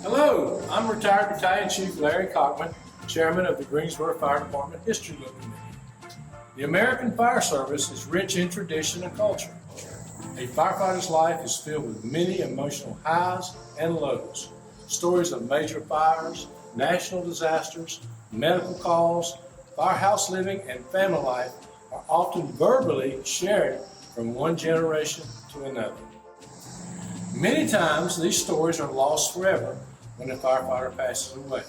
Hello, I'm retired Battalion Chief Larry Cockman, Chairman of the Greensboro Fire Department History Book Committee. The American Fire Service is rich in tradition and culture. A firefighter's life is filled with many emotional highs and lows. Stories of major fires, national disasters, medical calls, firehouse living, and family life are often verbally shared from one generation to another. Many times, these stories are lost forever when a firefighter passes away.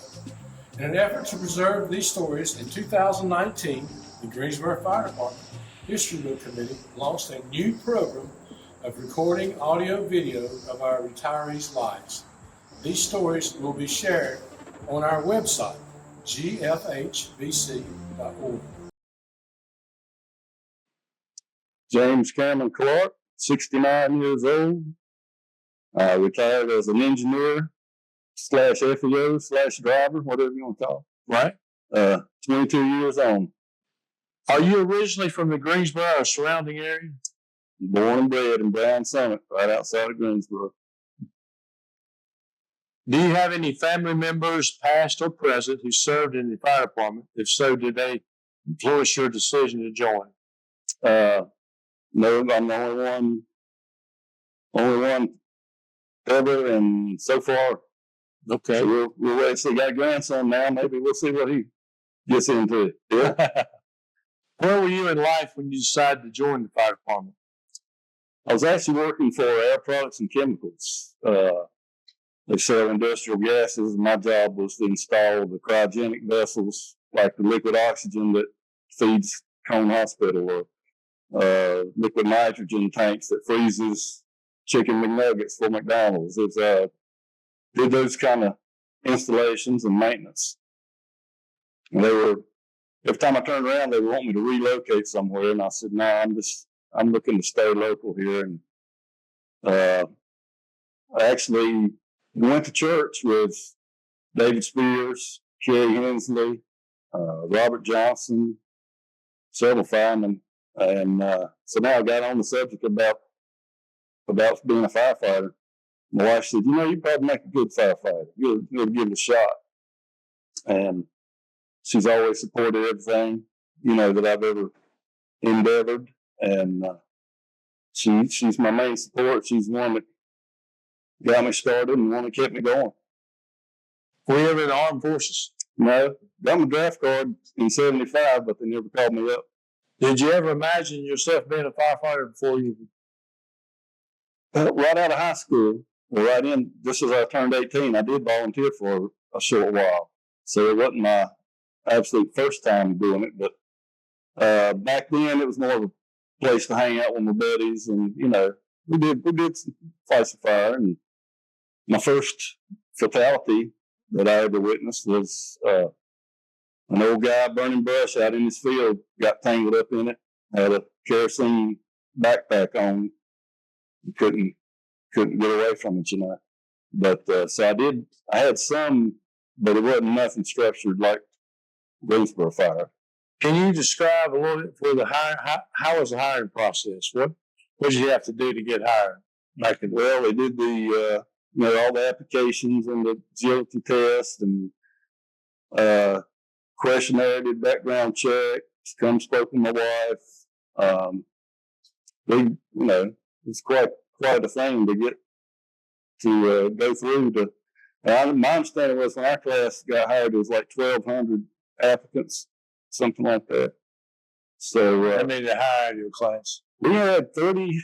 In an effort to preserve these stories, in 2019, the Greensboro Fire Department History Book Committee launched a new program of recording audio-video of our retirees' lives. These stories will be shared on our website, gfhbc.org. James Cameron Clark, 69 years old, retired as an engineer / FEO / driver, whatever you want to call Right. it. 22 years on. Are you originally from the Greensboro or surrounding area? Born and bred in Brown Summit, right outside of Greensboro. Do you have any family members, past or present, who served in the fire department? If so, did they influence your decision to join? No, I'm the only one ever, and so far. Okay. So we'll wait. So got a grandson now. Maybe we'll see what he gets into. Yeah. Where were you in life when you decided to join the fire department? I was actually working for Air Products and Chemicals. They sell industrial gases. My job was to install the cryogenic vessels, like the liquid oxygen that feeds Cone Hospital, or liquid nitrogen tanks that freezes chicken McNuggets for McDonald's. Did those kind of installations and maintenance. And every time I turned around, they would want me to relocate somewhere, and I said, "No, I'm looking to stay local here." And I actually went to church with David Spears, Kerry Hensley, Robert Johnson, several firemen, and so now I got on the subject about being a firefighter. My wife said, "You probably make a good firefighter. You'll give it a shot." And she's always supported everything, that I've ever endeavored. And she's my main support. She's the one that got me started and the one that kept me going. Were you ever in the armed forces? No, got my draft card in '75, but they never called me up. Did you ever imagine yourself being a firefighter before you? Right out of high school, right in, just as I turned 18, I did volunteer for a short while. So it wasn't my absolute first time doing it, but back then it was more of a place to hang out with my buddies, and we did fight some fire. And my first fatality that I ever witnessed was an old guy burning brush out in his field, got tangled up in it, had a kerosene backpack on, couldn't get away from it, But so I had some, but it wasn't nothing structured like Greensboro Fire. Can you describe a little bit for the hire? How was the hiring process? What did you have to do to get hired? Well, they did the all the applications and the agility test and questionnaire, did background check, come spoke with my wife. It's quite a thing to get to go through. My understanding was when our class got hired, it was like 1,200 applicants, something like that. So how many to hire in your class? We had 30.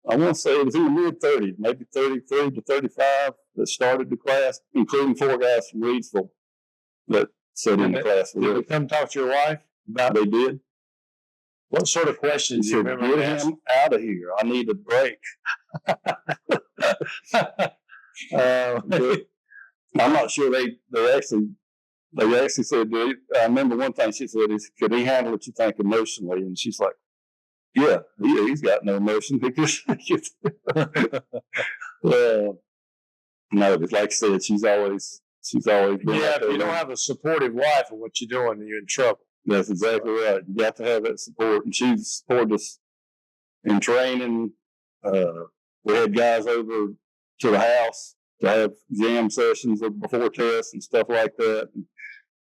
I want to say it was in the mid-30s, maybe 33 to 35 that started the class, including 4 guys from Reidsville that sat in the class. Did they come talk to your wife about? They did. What sort of questions do you remember? Get him out of here. I need a break. I'm not sure they actually said, I remember one thing she said is, "Could he handle it, you think, emotionally?" And she's like, "Yeah, he's got no emotion." Because no, but like I said, she's always been. Yeah, if you don't have a supportive wife in what you're doing, you're in trouble. That's exactly right. You got to have that support, and she supported us in training. We had guys over to the house to have jam sessions before tests and stuff like that.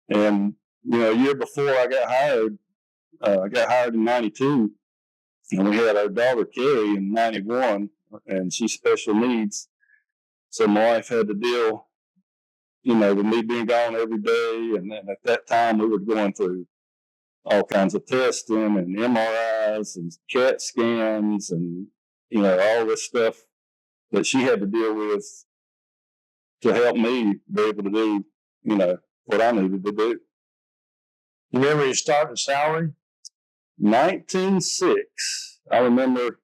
And a year before I got hired in '92, and we had our daughter Carrie in '91, and she's special needs. So my wife had to deal, with me being gone every day. And then at that time, we were going through all kinds of testing and MRIs and CAT scans and, all this stuff that she had to deal with to help me be able to do, what I needed to do. You remember your starting salary? 1906. I remember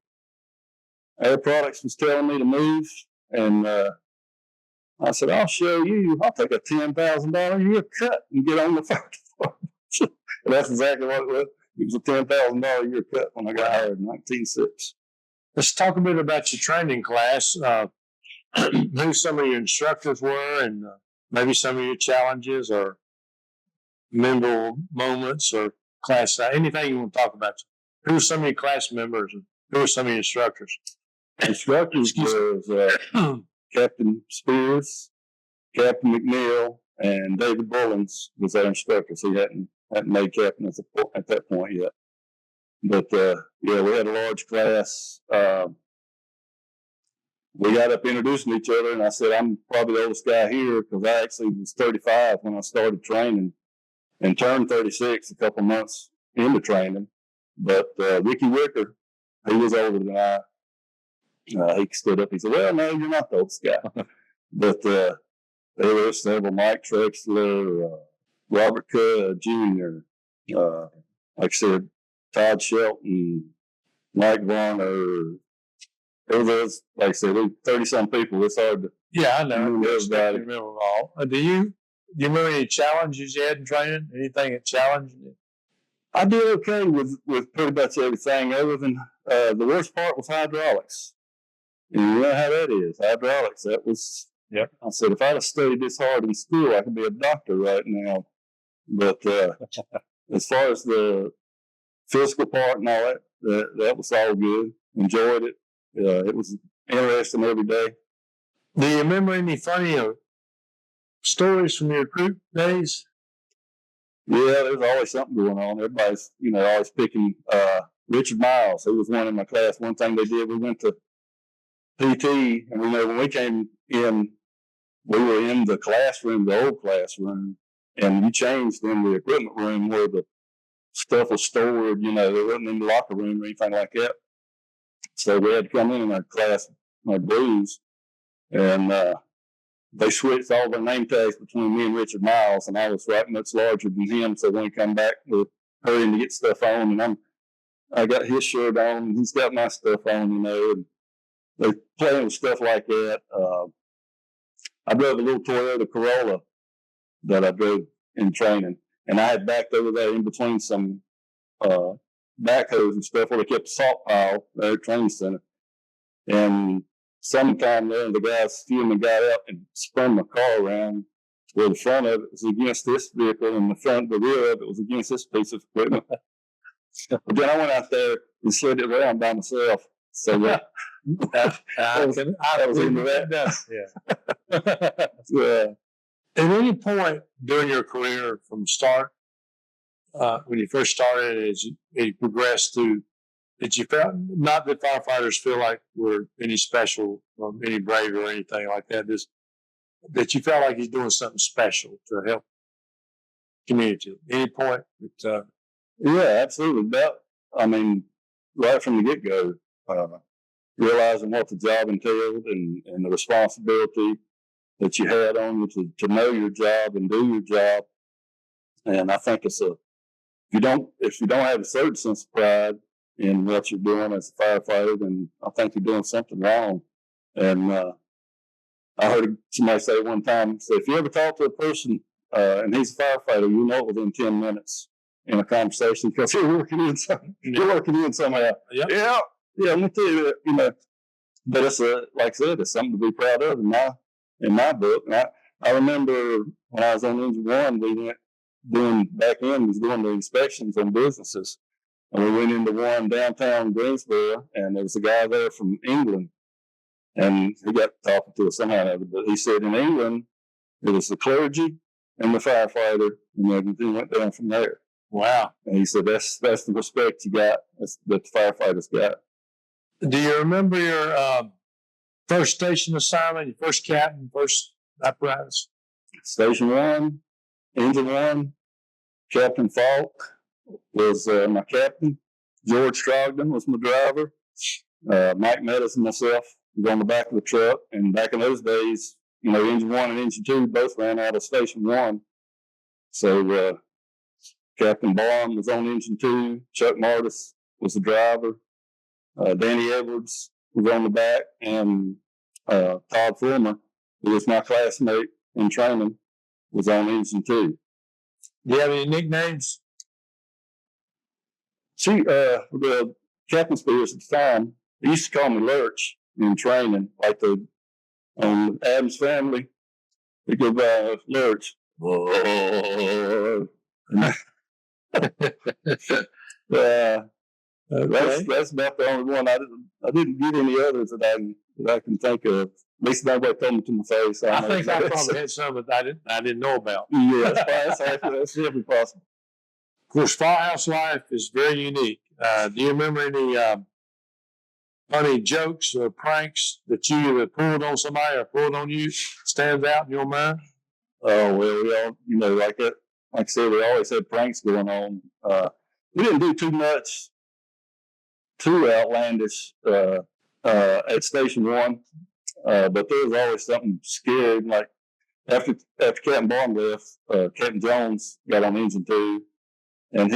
Air Products was telling me to move, and I said, "I'll show you. I'll take a $10,000 a year cut and get on the fire department." That's exactly what it was. It was a $10,000 a year cut when I got hired in 1906. Let's talk a bit about your training class. Who some of your instructors were, and maybe some of your challenges or memorable moments or class, anything you want to talk about. Who are some of your class members and who are some of your instructors? Instructors was Captain Spears, Captain McNeil, and David Bullins was our instructors. He hadn't made captain at that point yet. But we had a large class. We got up introducing each other, and I said, "I'm probably the oldest guy here," because I actually was 35 when I started training and turned 36 a couple months into training. But Ricky Wicker, he was older than I. He stood up. He said, "Well, no, you're not the oldest guy." But there were several: Mike Trexler, Robert Cudd Jr., like I said, Todd Shelton, Mike Varner. There was, like I said, 30-some people. It's hard to I know. remember everybody. Remember all. Do you remember any challenges you had in training? Anything that challenged you? I did okay with pretty much everything, other than the worst part was hydraulics. And you know how that is. Hydraulics, that was, Yep. I said, if I'd have studied this hard in school, I could be a doctor right now. But as far as the physical part and all that was all good. Enjoyed it. It was interesting every day. Do you remember any funny stories from your recruit days? Yeah, there's always something going on. Everybody's, always picking Richard Miles. He was one in my class. One thing they did, we went to PT, and when we came in, we were in the classroom, the old classroom, and you changed in the equipment room where the stuff was stored. There wasn't in the locker room or anything like that. So we had to come in our class, our blues, and they switched all their name tags between me and Richard Miles, and I was right much larger than him. So when we come back, we're hurrying to get stuff on, and I got his shirt on, and he's got my stuff on, and they're playing with stuff like that. I drove a little Toyota Corolla that I drove in training, and I had backed over there in between some backhoes and stuff where they kept the salt pile there at training center. And sometime there, the guys fuming got up and spun my car around where the front of it was against this vehicle and the rear of it was against this piece of equipment. But then I went out there and slid it around by myself. So I was into that. Yeah. At any point during your career from start, when you first started, as you progressed through, that you felt, not that firefighters feel like we're any special or any braver or anything like that, just that you felt like you're doing something special to help community? Any point that, yeah, absolutely. Right from the get-go, realizing what the job entailed and the responsibility that you had on you to know your job and do your job. And I think if you don't have a certain sense of pride in what you're doing as a firefighter, then I think you're doing something wrong. And I heard somebody say one time, if you ever talk to a person and he's a firefighter, you know it within 10 minutes in a conversation because you're working in somehow. Yeah, me too. But it's like I said, it's something to be proud of in my book. And I remember when I was on Engine 1, we went doing the inspections on businesses. And we went into one downtown Greensboro, and there was a guy there from England. And he got talking to us somehow, but he said in England, it was the clergy and the firefighter, and everything went down from there. Wow. And he said that's the respect you got, that the firefighters got. Do you remember your first station assignment, your first captain, first apparatus? Station 1, Engine 1, Captain Falk was my captain. George Strogden was my driver. Mike Meadows and myself was on the back of the truck. And back in those days, Engine 1 and Engine 2 both ran out of Station 1. So Captain Barham was on Engine 2. Chuck Martis was the driver. Danny Edwards was on the back. And Todd Fulmer, who was my classmate in training, was on Engine 2. Do you have any nicknames? The Captain Spears at the time, they used to call me Lurch in training, like on Adam's Family. They go by Lurch. That's about the only one. I didn't get any others that I can think of. At least nobody told me to my face. I think I probably had some that I didn't know about. Yeah, that's definitely possible. Of course, Firehouse life is very unique. Do you remember any funny jokes or pranks that you either pulled on somebody or pulled on you stands out in your mind? Oh, well, we all, like I said, we always had pranks going on. We didn't do too outlandish at Station 1, but there was always something scary. Like after Captain Barham left, Captain Jones got on Engine 2, and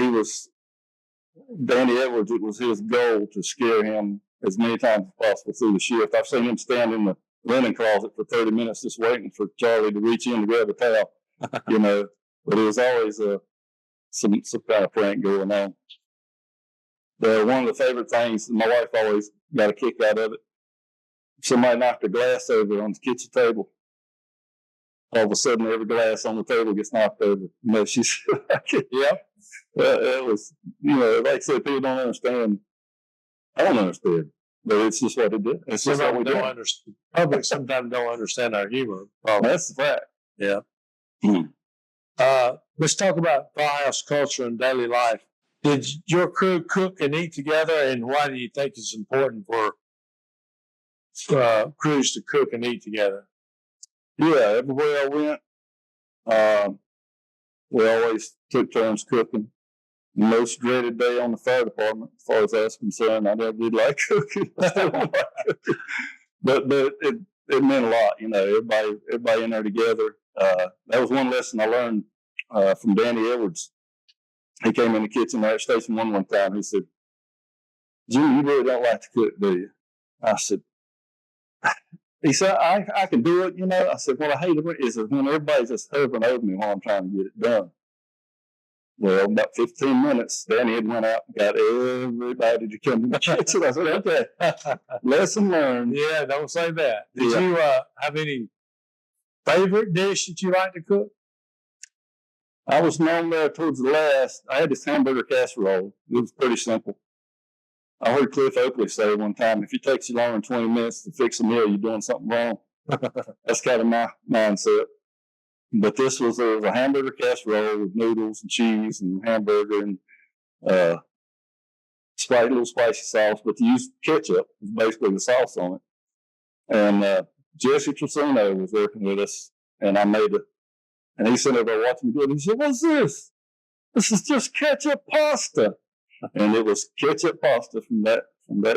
Danny Edwards, it was his goal to scare him as many times as possible through the shift. I've seen him stand in the linen closet for 30 minutes just waiting for Charlie to reach in to grab a towel, but it was always some kind of prank going on. One of the favorite things, my wife always got a kick out of it. Somebody knocked a glass over on the kitchen table. All of a sudden, every glass on the table gets knocked over. She's yep. It was, like I said, people don't understand. I don't understand, but it's just what it did. It's just what we don't understand. Public sometimes don't understand our humor. That's the fact. Yeah. Let's talk about firehouse culture and daily life. Did your crew cook and eat together, and why do you think it's important for crews to cook and eat together? Yeah, everywhere I went, we always took turns cooking. The most dreaded day on the fire department, as far as that's concerned, I never did like cooking. But it meant a lot, everybody in there together. That was one lesson I learned from Danny Edwards. He came in the kitchen there at Station 1 one time. He said, "Jimmy, you really don't like to cook, do you?" I said, he said, I can do it, I said, what I hate is when everybody's just hovering over me while I'm trying to get it done. Well, about 15 minutes, Danny had went out and got everybody to come in the kitchen. I said, okay, lesson learned. Yeah, don't say that. Did you have any favorite dish that you like to cook? I was known there towards the last. I had this hamburger casserole. It was pretty simple. I heard Cliff Oakley say one time, if it takes you longer than 20 minutes to fix a meal, you're doing something wrong. That's kind of my mindset. But there was a hamburger casserole with noodles and cheese and hamburger and little spicy sauce, but to use ketchup was basically the sauce on it. And Jesse Trusino was working with us, and I made it. And he sat there watching me do it. And he said, "What's this? This is just ketchup pasta." And it was ketchup pasta from that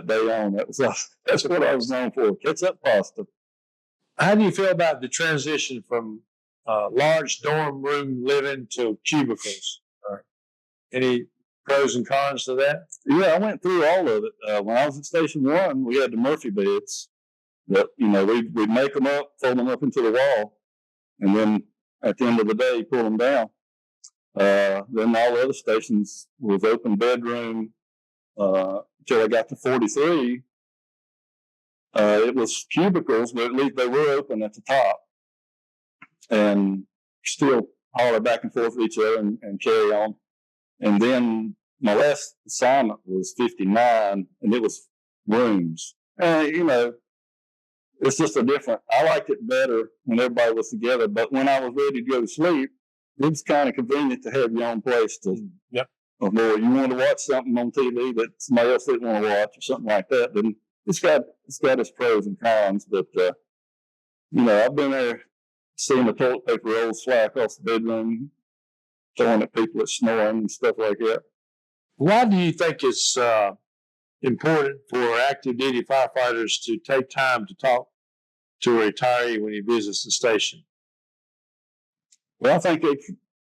day on. That's what I was known for, ketchup pasta. How do you feel about the transition from large dorm room living to cubicles? Any pros and cons to that? Yeah, I went through all of it. When I was at Station 1, we had the Murphy beds that, we'd make them up, fold them up into the wall, and then at the end of the day, pull them down. Then all the other stations was open bedroom until I got to 43. It was cubicles, but at least they were open at the top. And still holler back and forth with each other and carry on. And then my last assignment was 59, and it was rooms. It it's just a different. I liked it better when everybody was together. But when I was ready to go to sleep, it was kind of convenient to have your own place to. Yep. Or you want to watch something on TV that somebody else didn't want to watch or something like that, then it's got its pros and cons. But I've been there seeing the toilet paper rolls fly across the bedroom, throwing at people that snoring and stuff like that. Why do you think it's important for active duty firefighters to take time to talk to a retiree when he visits the station? Well, I think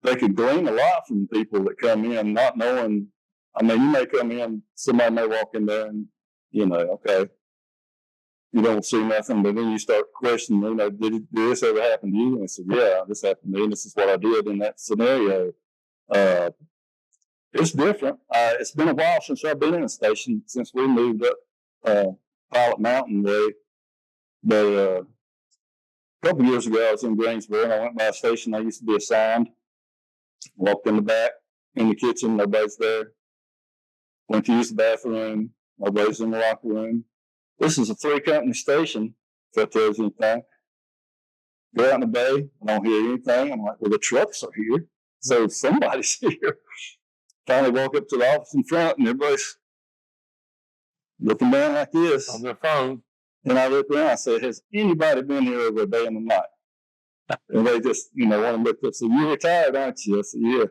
they could glean a lot from people that come in not knowing. I mean, you may come in, somebody may walk in there and, okay, you don't see nothing, but then you start questioning, did this ever happen to you? And I said, yeah, this happened to me, and this is what I did in that scenario. It's different. It's been a while since I've been in a station, since we moved up Pilot Mountain way. But a couple years ago, I was in Greensboro, and I went by a station I used to be assigned. Walked in the back, in the kitchen, nobody's there. Went to use the bathroom, nobody's in the locker room. This is a 3-company station, if that tells you anything. Go out in the bay, I don't hear anything. I'm like, well, the trucks are here, so somebody's here. Finally walk up to the office in front, and everybody's looking down like this. On their phone. And I look around, I said, has anybody been here over a day and a night? And they just, want to look up and say, you're retired, aren't you? I said, yeah.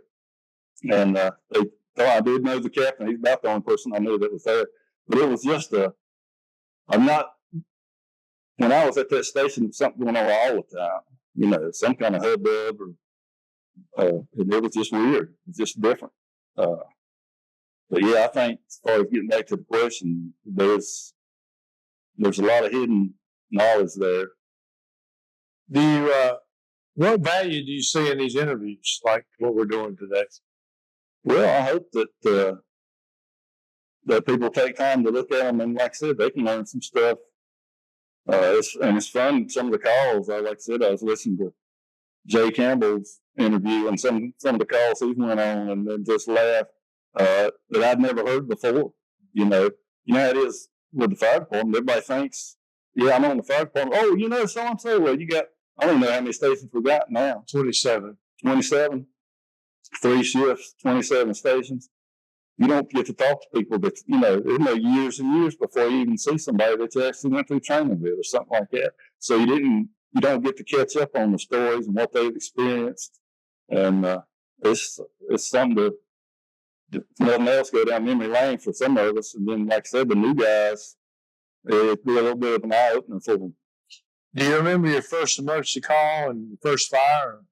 And they thought I did know the captain. He's about the only person I knew that was there. But it was just when I was at that station, there was something going on all the time. Some kind of hubbub, and it was just weird. It was just different. But yeah, I think as far as getting back to the question, there's a lot of hidden knowledge there. What value do you see in these interviews, like what we're doing today? Well, I hope that that people take time to look at them, and like I said, they can learn some stuff. It's fun. Some of the calls, like I said, I was listening to Jay Campbell's interview and some of the calls he went on, and then just laughed that I'd never heard before. You know how it is with the fire department. Everybody thinks, yeah, I'm on the fire department. Oh, so and so. Well, you got, I don't know how many stations we got now. 27. 27, 3 shifts, 27 stations. You don't get to talk to people that, there's no years and years before you even see somebody that you actually went through training with or something like that. So you don't get to catch up on the stories and what they've experienced. And it's something to, nothing else, go down memory lane for some of us. And then, like I said, the new guys, it'd be a little bit of an eye-opener for them. Do you remember your first emergency call and your first fire?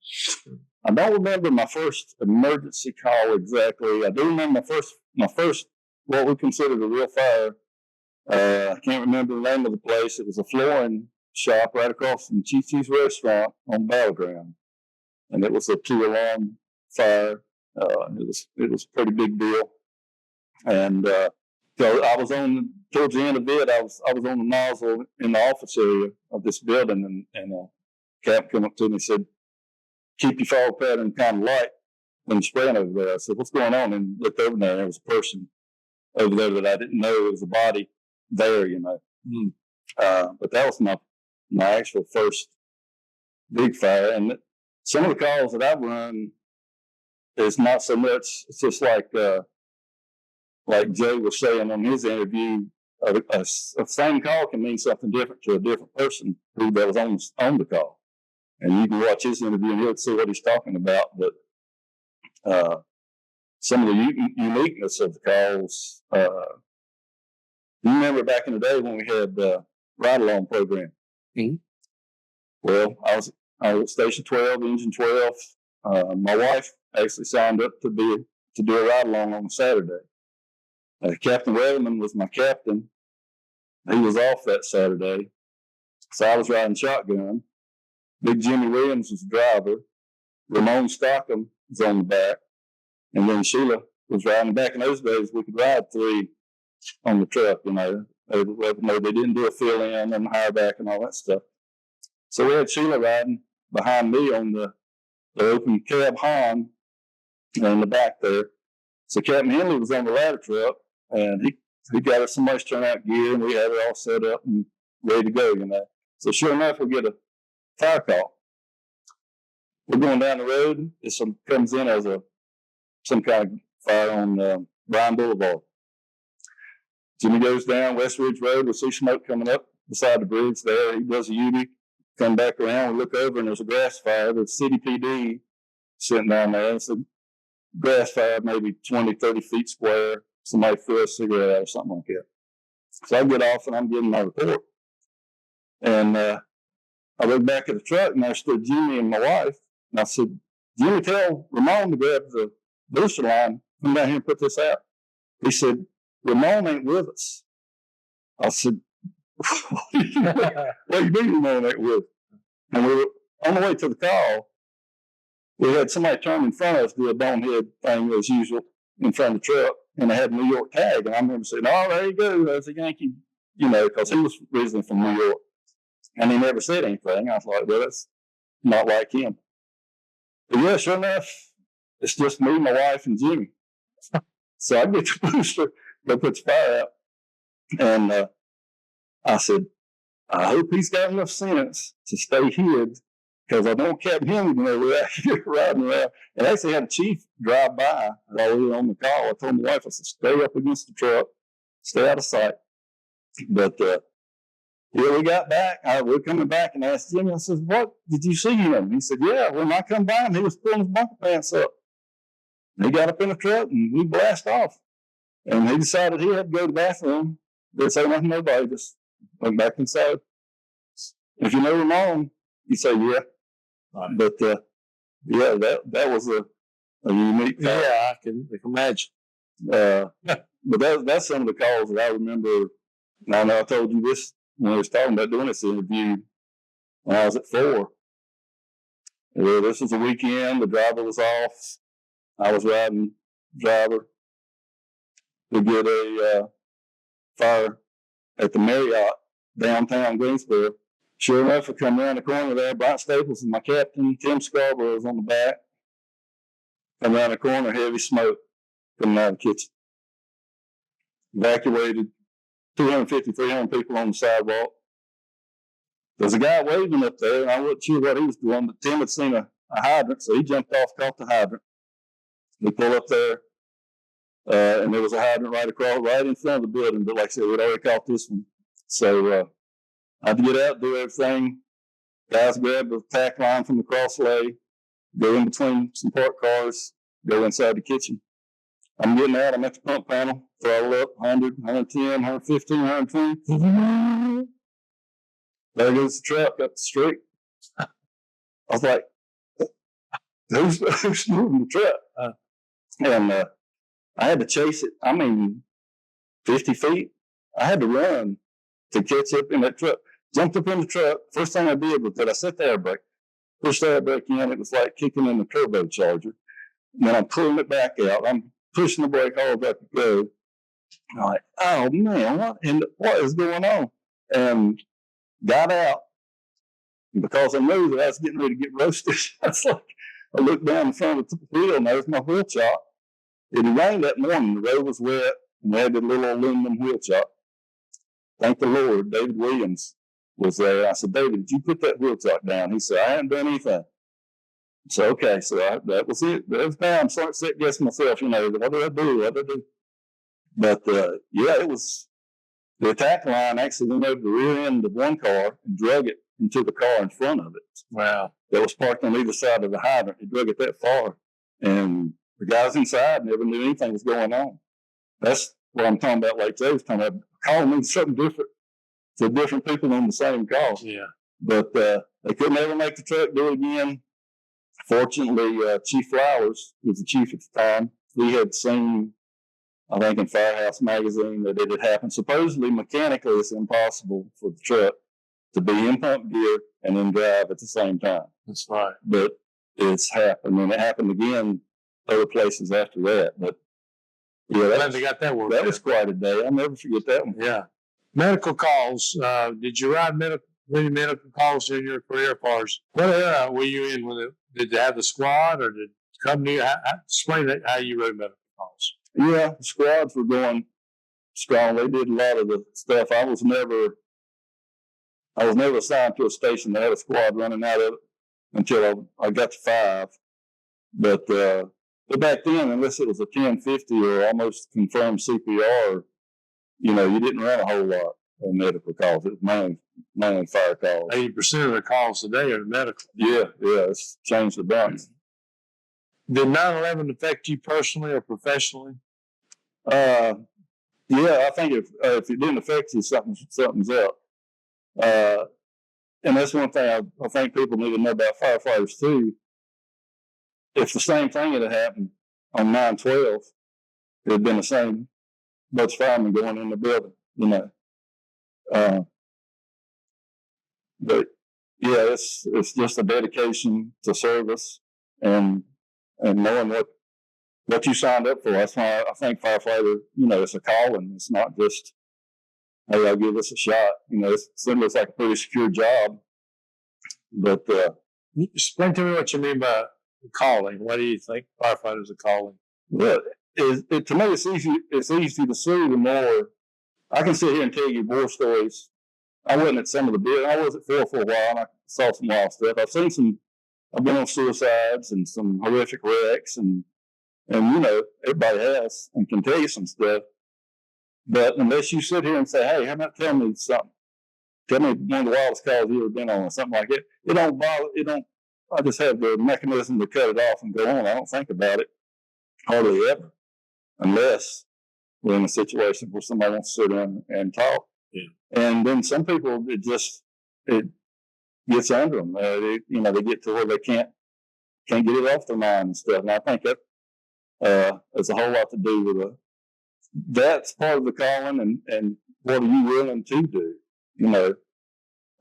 I don't remember my first emergency call exactly. I do remember my first what we considered a real fire. I can't remember the name of the place. It was a flooring shop right across from Chi-Chi's restaurant on Battleground, and it was a 2-alarm fire. It was a pretty big deal, and so I was on towards the end of it. I was on the nozzle in the office area of this building, and a captain came up to me and said, "Keep your fire pattern kind of light when you're spraying over there." I said, "What's going on?" And looked over there, and there was a person over there that I didn't know. It was a body there, But that was my actual first big fire. And some of the calls that I've run is not so much. It's just like Jay was saying on his interview, a same call can mean something different to a different person who that was on the call. And you can watch his interview and you'll see what he's talking about. But some of the uniqueness of the calls, you remember back in the day when we had the ride-along program? Mm-hmm. Well, I was at Station 12, Engine 12. My wife actually signed up to do a ride-along on Saturday. Captain Weatherman was my captain. He was off that Saturday. So I was riding shotgun. Big Jimmy Williams was the driver. Ramon Stockham was on the back. And then Sheila was riding. Back in those days, we could ride 3 on the truck, They didn't do a fill-in and higher back and all that stuff. So we had Sheila riding behind me on the open cab Hahn in the back there. So Captain Henley was on the ladder truck, and he got us some moisture turnout gear, and we had it all set up and ready to go, So sure enough, we get a fire call. We're going down the road. It comes in as some kind of fire on Bryan Boulevard. Jimmy goes down West Ridge Road. We see smoke coming up beside the bridge there. He does a U-turn, come back around. We look over and there's a grass fire. The city PD sitting down there. It's a grass fire, maybe 20, 30 feet square. Somebody threw a cigarette out or something like that. So I get off and I'm getting my report. And I look back at the truck and there stood Jimmy and my wife. And I said, Jimmy, tell Ramon to grab the booster line, come down here and put this out. He said, Ramon ain't with us. I said, what do you mean Ramon ain't with us? And we were on the way to the call. We had somebody turn in front of us, do a bonehead thing as usual in front of the truck, and they had a New York tag. And I remember saying, oh, there you go. That's a Yankee, because he was originally from New York. And he never said anything. I was like, well, that's not like him. But yeah, sure enough, it's just me, my wife, and Jimmy. So I get the booster, go put the fire out. And I said, I hope he's got enough sense to stay hid, because I don't keep him we're out here riding around. And I actually had a chief drive by while we were on the call. I told my wife, I said, stay up against the truck, stay out of sight. But yeah, we got back. We're coming back and asked Jimmy, I said, what, did you see him? He said, yeah, when I come by him, he was pulling his bunker pants up. And he got up in the truck and we blast off. And he decided he had to go to the bathroom. Didn't say nothing to nobody, just went back inside. If you know Ramon, you say, yeah. Right. But yeah, that was a unique call. Yeah, I can imagine. But that's some of the calls that I remember. And I know I told you this when I was talking about doing this interview when I was at 4. Well, this was a weekend. The driver was off. I was riding driver. We get a fire at the Marriott downtown Greensboro. Sure enough, I come around the corner there. Brian Staples and my captain, Tim Scarborough, was on the back. Come around the corner, heavy smoke coming out of the kitchen. Evacuated 250, 300 people on the sidewalk. There's a guy waving up there, and I wasn't sure what he was doing, but Tim had seen a hydrant, so he jumped off, caught the hydrant. We pull up there, and there was a hydrant right in front of the building, but like I said, we'd already caught this one. So I had to get out, do everything. Guys grab the tack line from the crosslay, go in between some parked cars, go inside the kitchen. I'm getting out, I'm at the pump panel, throttle up, 100, 110, 115, 120. There goes the truck up the street. I was like, who's moving the truck? And I had to chase it. 50 feet. I had to run to catch up in that truck. Jumped up in the truck. First thing I did was that I set the air brake. Pushed the air brake in. It was like kicking in the turbocharger. And then I'm pulling it back out. I'm pushing the brake hard back to go. I'm like, oh man, what is going on? And got out. And because I knew that I was getting ready to get roasted, I looked down in front of the wheel and there's my wheel chock. It rained that morning. The road was wet and we had the little aluminum wheel chock. Thank the Lord, David Williams was there. I said, David, did you put that wheel chock down? He said, I haven't done anything. So, okay, so that was it. Every time I'm starting to second guess myself, what do I do? But, yeah, it was the attack line actually went over the rear end of one car and drug it into the car in front of it. Wow. That was parked on either side of the hydrant. He drug it that far. And the guys inside never knew anything was going on. That's what I'm talking about, like Jay was talking about. Calling means something different to different people on the same call. Yeah. But they couldn't ever make the truck do it again. Fortunately, Chief Flowers was the chief at the time. He had seen, I think, in Firehouse magazine that it had happened. Supposedly, mechanically, it's impossible for the truck to be in pump gear and then drive at the same time. That's right. But it's happened, and it happened again other places after that. But yeah, They got that worked. That was quite a day. I'll never forget that one. Yeah. Medical calls. Did you ride many medical calls in your career? As far as what era were you in? Did they have the squad, or did the company? Explain how you rode medical calls. Yeah, the squads were going strong. They did a lot of the stuff. I was never I was never assigned to a station that had a squad running out of it until I got to 5. But back then, unless it was a 1050 or almost confirmed CPR, you know, you didn't run a whole lot of medical calls. It was mainly fire calls. 80% of the calls today are medical. Yeah, it's changed the bunch. Did 9/11 affect you personally or professionally? Yeah, I think if it didn't affect you, something's up. And that's one thing I think people need to know about firefighters too. If the same thing had happened on 9/12, it had been the same bunch of firemen going in the building, you know. But yeah, it's just a dedication to service and knowing what you signed up for. That's why I think firefighter, you know, it's a calling. It's not just, hey, I'll give this a shot. You know, it looks like a pretty secure job. But Explain to me what you mean by calling. What do you think firefighters are calling? well, to me, it's easy. It's easy to see the more. I can sit here and tell you war stories. I wasn't at some of the big. I was at Phil for a while, and I saw some wild stuff. I've seen some. I've been on suicides and some horrific wrecks, and you know, everybody has and can tell you some stuff. But unless you sit here and say, "Hey, how about tell me something? Tell me one of the wildest calls you ever been on," or something like it. It don't bother. It don't. I just have the mechanism to cut it off and go on. I don't think about it hardly ever, unless we're in a situation where somebody wants to sit down and talk. Yeah. And then some people, it gets under them. They get to where they can't get it off their mind and stuff. And I think that has a whole lot to do with that's part of the calling. And what are you willing to do? You know,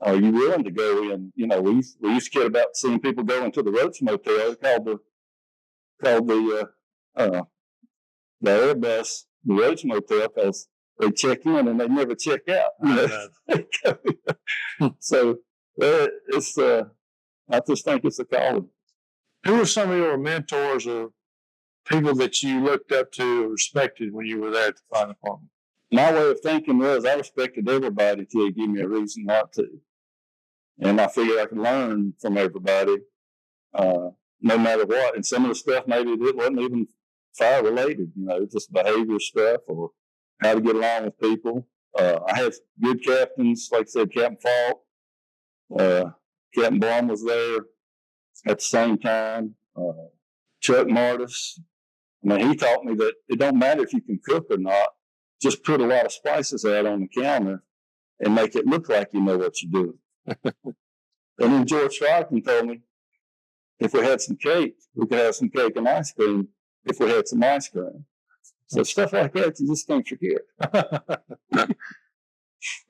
are you willing to go in? You know, we used to kid about seeing people go into the Roach Motel called the Airbus, the Roach Motel, because they check in and they never check out. You know? So it's I just think it's a calling. who were some of your mentors or people that you looked up to or respected when you were there at the fire department? My way of thinking was I respected everybody till they give me a reason not to. And I figured I could learn from everybody, no matter what. And some of the stuff, maybe it wasn't even fire related, you know, just behavior stuff or how to get along with people. I had good captains, like I said, Captain Falk, Captain Blum was there at the same time, Chuck Martis. I mean, he taught me that it don't matter if you can cook or not, just put a lot of spices out on the counter and make it look like you know what you're doing. And then George Stockton told me if we had some cake, we could have some cake and ice cream if we had some ice cream. So stuff like that, you just can't forget.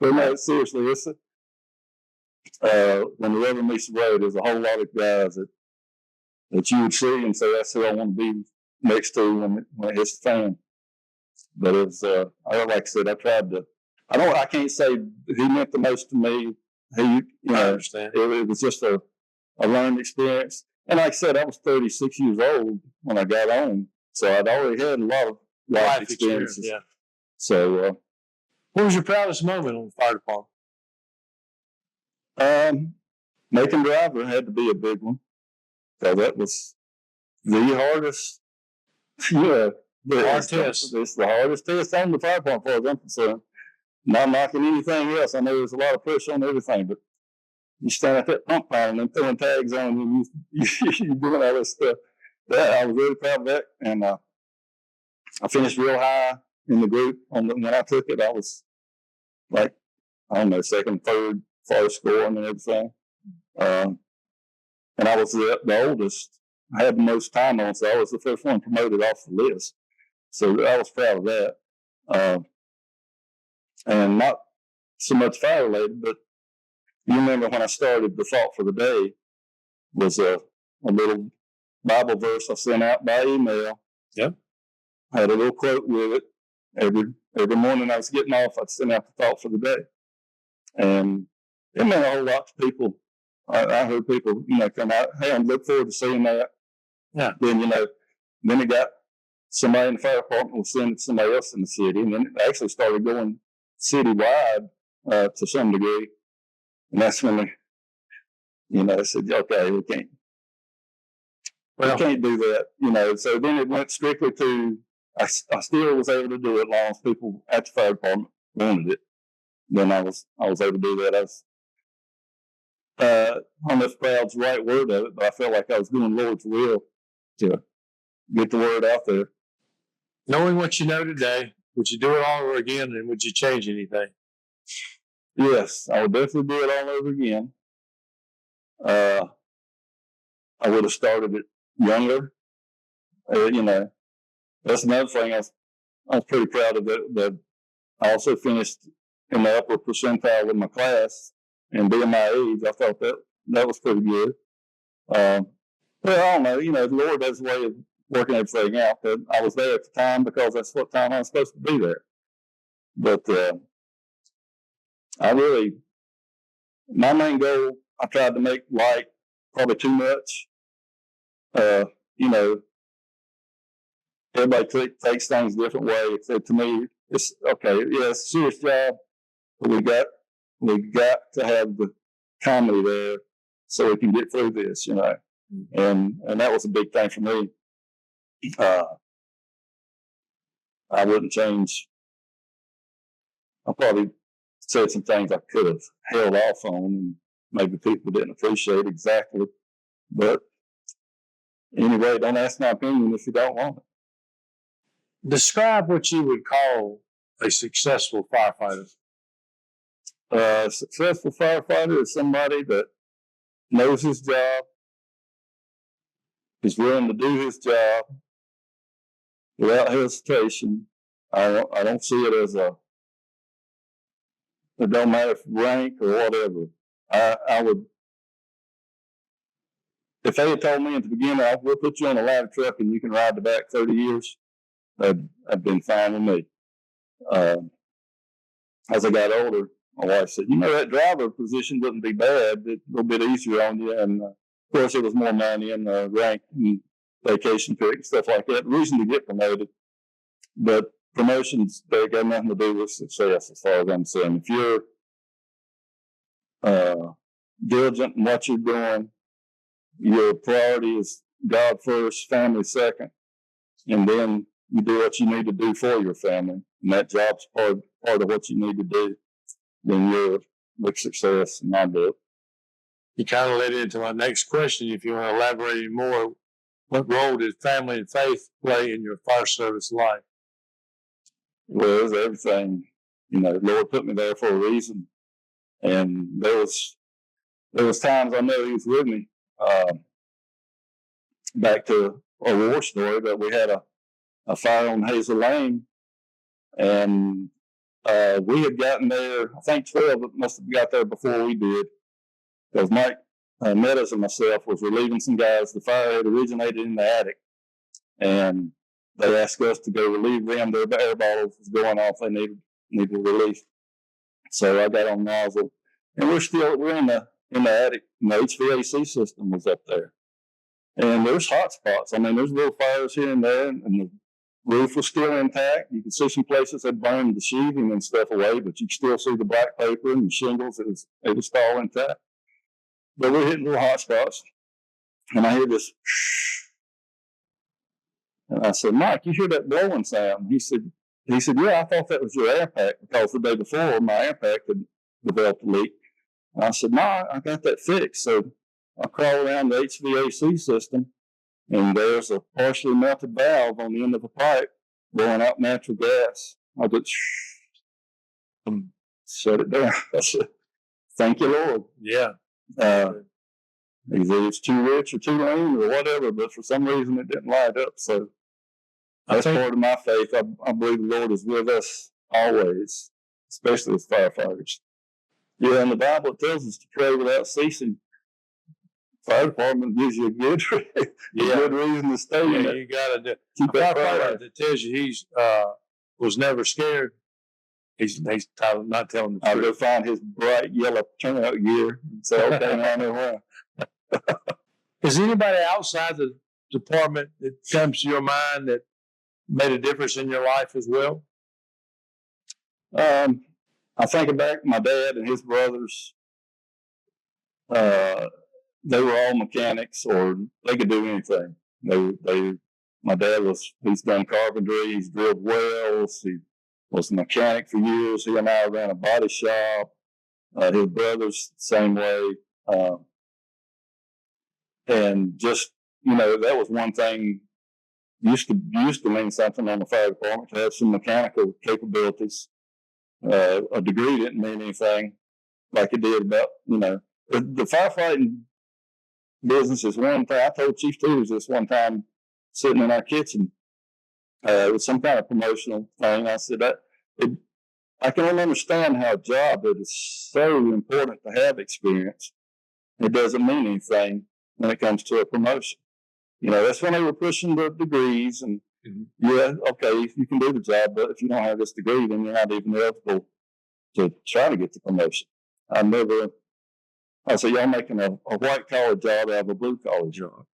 But no, seriously, listen. When the Reverend meets the road, there's a whole lot of guys that you would see and say, that's who I want to be next to when it hits the fan. But it's, like I said, I can't say he meant the most to me. I understand. It was just a learned experience. And like I said, I was 36 years old when I got on. So I'd already had a lot of life experiences. Yeah. So, what was your proudest moment on the fire department? Making driver had to be a big one. So that was the hardest. Yeah. Test. It's the hardest test on the fire department, as far as I'm concerned. Not knocking anything else. I know there's a lot of pressure on everything, but you stand at that pump panel and throwing tags on you, you're doing all this stuff. I was really proud of that. And I finished real high in the group. When I took it, I was like, I don't know, second, third, first scoring and everything. And I was the oldest. I had the most time on, so I was the first one promoted off the list. So I was proud of that. And not so much fire related, but you remember when I started, the thought for the day was a little Bible verse I sent out by email. Yep. I had a little quote with it. Every morning I was getting off, I'd send out the thought for the day. And it meant a whole lot to people. I heard people, come out, hey, I look forward to seeing that. Yeah. Then, then it got somebody in the fire department was sending it to somebody else in the city. And then it actually started going citywide to some degree. And that's when I said, okay, we can't do that, So then it went strictly to, I still was able to do it as long as people at the fire department wanted it. Then I was able to do that. I don't know if proud's the right word of it, but I felt like I was doing Lord's will to get the word out there. Knowing what you know today, would you do it all over again, and would you change anything? Yes, I would definitely do it all over again. I would have started it younger. That's another thing I was pretty proud of that I also finished in the upper percentile with my class and being my age. I thought that was pretty good. Well, I don't know. The Lord has a way of working everything out. But I was there at the time because that's what time I was supposed to be there. But my main goal, I tried to make light probably too much. Everybody takes things a different way. To me, it's okay. Yeah, it's a serious job, but we got to have the comedy there so we can get through this, And that was a big thing for me. I wouldn't change. I probably said some things I could have held off on, and maybe people didn't appreciate exactly. But anyway, don't ask my opinion if you don't want it. Describe what you would call a successful firefighter. A successful firefighter is somebody that knows his job, is willing to do his job without hesitation. I don't see it as it don't matter if rank or whatever. I would, if they had told me at the beginning, we'll put you on a ladder truck and you can ride the back 30 years, that'd been fine with me. As I got older, my wife said, that driver position wouldn't be bad. It's a little bit easier on you. And of course, it was more money and rank and vacation pick and stuff like that. Reason to get promoted. But promotions, they got nothing to do with success as far as I'm saying. If you're diligent in what you're doing, your priority is God first, family second, and then you do what you need to do for your family, and that job's part of what you need to do, then you're with success in my book. You kind of led into my next question. If you want to elaborate more, what role did family and faith play in your fire service life? Well, it was everything. The Lord put me there for a reason, and there was times I know He was with me. Back to a war story, but we had a fire on Hazel Lane, and we had gotten there. I think 12 must have got there before we did, because Mike Meadows and myself was relieving some guys. The fire had originated in the attic, and they asked us to go relieve them. Their air bottles was going off. They needed relief. So I got on the nozzle, and we're in the attic, and the HVAC system was up there. And there's hot spots. I mean, there's little fires here and there, and the roof was still intact. You could see some places that burned the sheathing and stuff away, but you could still see the black paper and the shingles. It was all intact. But we're hitting little hot spots, and I hear this shh. And I said, Mike, you hear that blowing sound? He said, yeah, I thought that was your air pack, because the day before my air pack had developed a leak. And I said, no, I got that fixed. So I crawl around the HVAC system, and there's a partially melted valve on the end of the pipe blowing out natural gas. I just shut it down. I said, thank you, Lord. Yeah. Either it's too rich or too lean or whatever, but for some reason it didn't light up. So that's part of my faith. I believe the Lord is with us always, especially as firefighters. Yeah, in the Bible it tells us to pray without ceasing. Fire department gives you a good reason to stay in it. You got to keep that fire. That tells you he's was never scared. He's not telling the truth. I'll go find his bright yellow turnout gear and say, okay, now I know why. Is anybody outside the department that comes to your mind that made a difference in your life as well? I think back to my dad and his brothers. they were all mechanics, or they could do anything. My dad he's done carpentry, he's drilled wells, he was a mechanic for years. He and I ran a body shop. His brother's the same way. And just, that was one thing used to mean something on the fire department, to have some mechanical capabilities. A degree didn't mean anything like it did about, the firefighting business is one thing. I told Chief Tools this one time, sitting in our kitchen, it was some kind of promotional thing. I said, I can only understand how a job that is so important to have experience, it doesn't mean anything when it comes to a promotion. That's when they were pushing the degrees, and yeah, okay, you can do the job, but if you don't have this degree, then you're not even eligible to try to get the promotion. I said, y'all making a white collar job out of a blue collar job.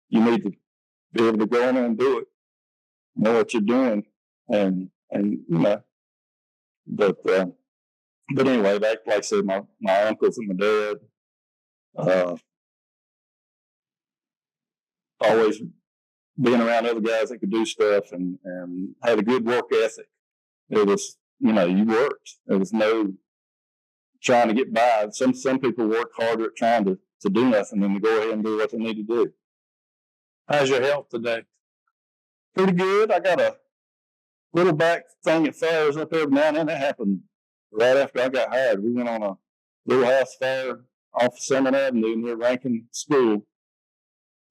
You need to be able to go in there and do it, know what you're doing, and but anyway, like I said, my uncles and my dad, always being around other guys that could do stuff and had a good work ethic. It was, you worked. There was no trying to get by. Some people work harder at trying to do nothing than to go ahead and do what they need to do. How's your health today? Pretty good. I got a little back thing that fires up every now and then. That happened right after I got hired. We went on a little house fire off of Summit Avenue near Rankin School.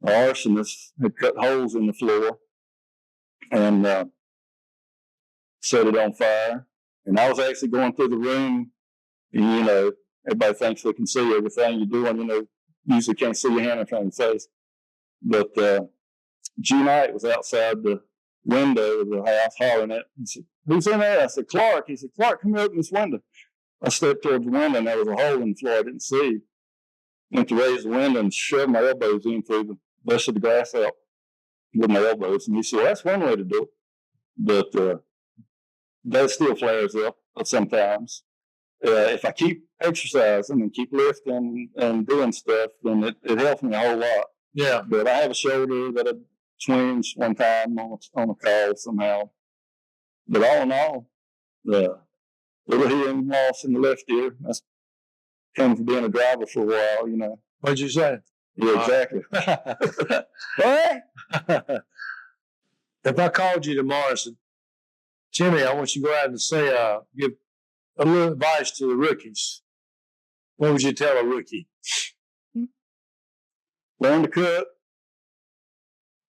The arsonist had cut holes in the floor and set it on fire. And I was actually going through the room. And, everybody thinks they can see everything you're doing. Usually can't see your hand in front of your face. But G. Knight was outside the window of the house hollering at me. He said, "Who's in there?" I said, "Clark." He said, "Clark, come open this window." I stepped towards the window and there was a hole in the floor I didn't see. Went to raise the window and shoved my elbows in through the rest of the glass out with my elbows. And he said, "Well, that's one way to do it." But that still flares up sometimes. If I keep exercising and keep lifting and doing stuff, then it helps me a whole lot. Yeah. But I have a shoulder that I twinged one time on a call somehow. But all in all, the little hearing loss in the left ear, that's come from being a driver for a while, What'd you say? Yeah, exactly. What? If I called you tomorrow and said, "Jimmy, I want you to go out and say, give a little advice to the rookies," what would you tell a rookie? Learn to cook.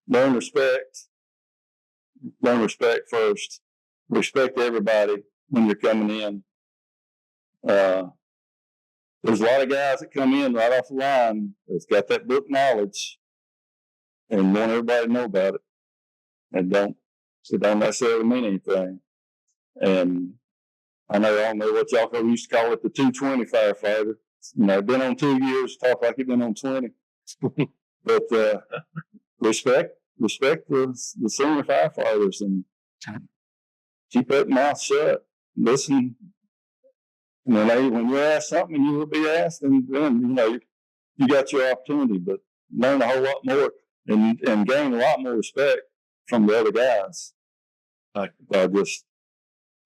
Learn respect. Learn respect first. Respect everybody when you're coming in. There's a lot of guys that come in right off the line that's got that book knowledge and want everybody to know about it. And don't necessarily mean anything. And I all know what y'all used to call it, the 220 firefighter. Been on 2 years, talk like you've been on 20. But respect the senior firefighters and keep that mouth shut. Listen. When you're asked something, you will be asked, and then you got your opportunity. But learn a whole lot more and gain a lot more respect from the other guys by just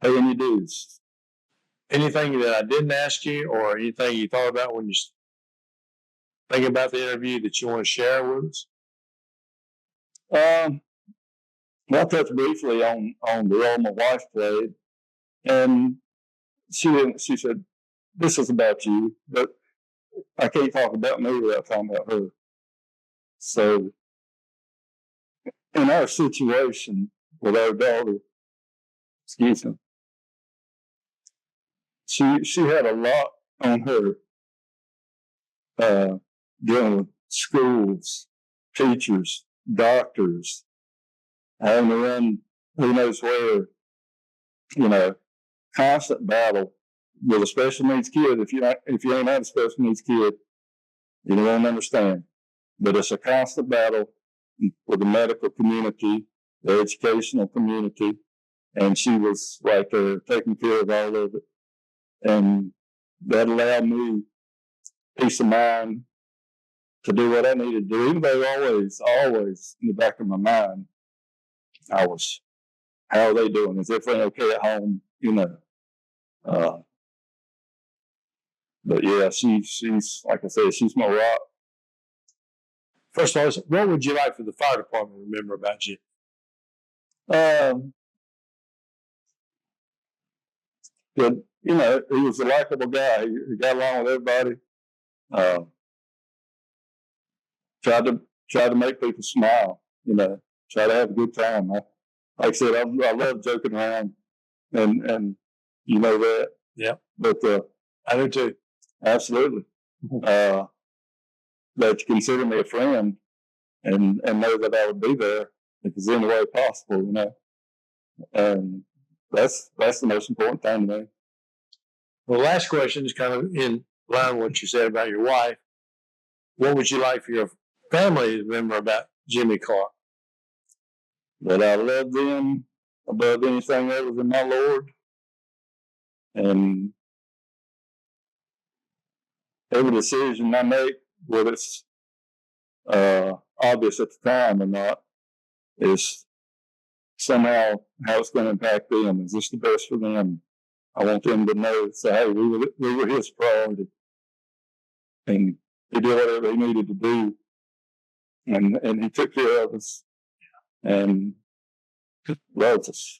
paying your dues. Anything that I didn't ask you, or anything you thought about when you think about the interview that you want to share with us? I'll touch briefly on the role my wife played, and she said, "This is about you, but I can't talk about me without talking about her." So, in our situation with our daughter, she had a lot on her, dealing with schools, teachers, doctors, having to run who knows where, constant battle with a special needs kid. If you ain't had a special needs kid, you don't understand. But it's a constant battle with the medical community, the educational community, and she was right there taking care of all of it. And that allowed me peace of mind to do what I needed to do. Even though always in the back of my mind, I was, how are they doing? Is everything okay at home? You know. But yeah, she's like I said, she's my rock. First of all, what would you like for the fire department to remember about you? But you know, he was a likable guy. He got along with everybody. Tried to make people smile. You know, try to have a good time. Like I said, I love joking around, and you know that. Yeah. But I do too. absolutely. That you consider me a friend, and know that I would be there if there's any way possible. You know, and that's the most important thing to me. Well, the last question is kind of in line with what you said about your wife. What would you like for your family to remember about Jimmy Clark? That I love them above anything other than my Lord. And every decision I make, whether it's obvious at the time or not, is somehow how it's going to impact them. Is this the best for them? I want them to know, say, hey, we were his priority. And he did whatever he needed to do. And he took care of us and loves us.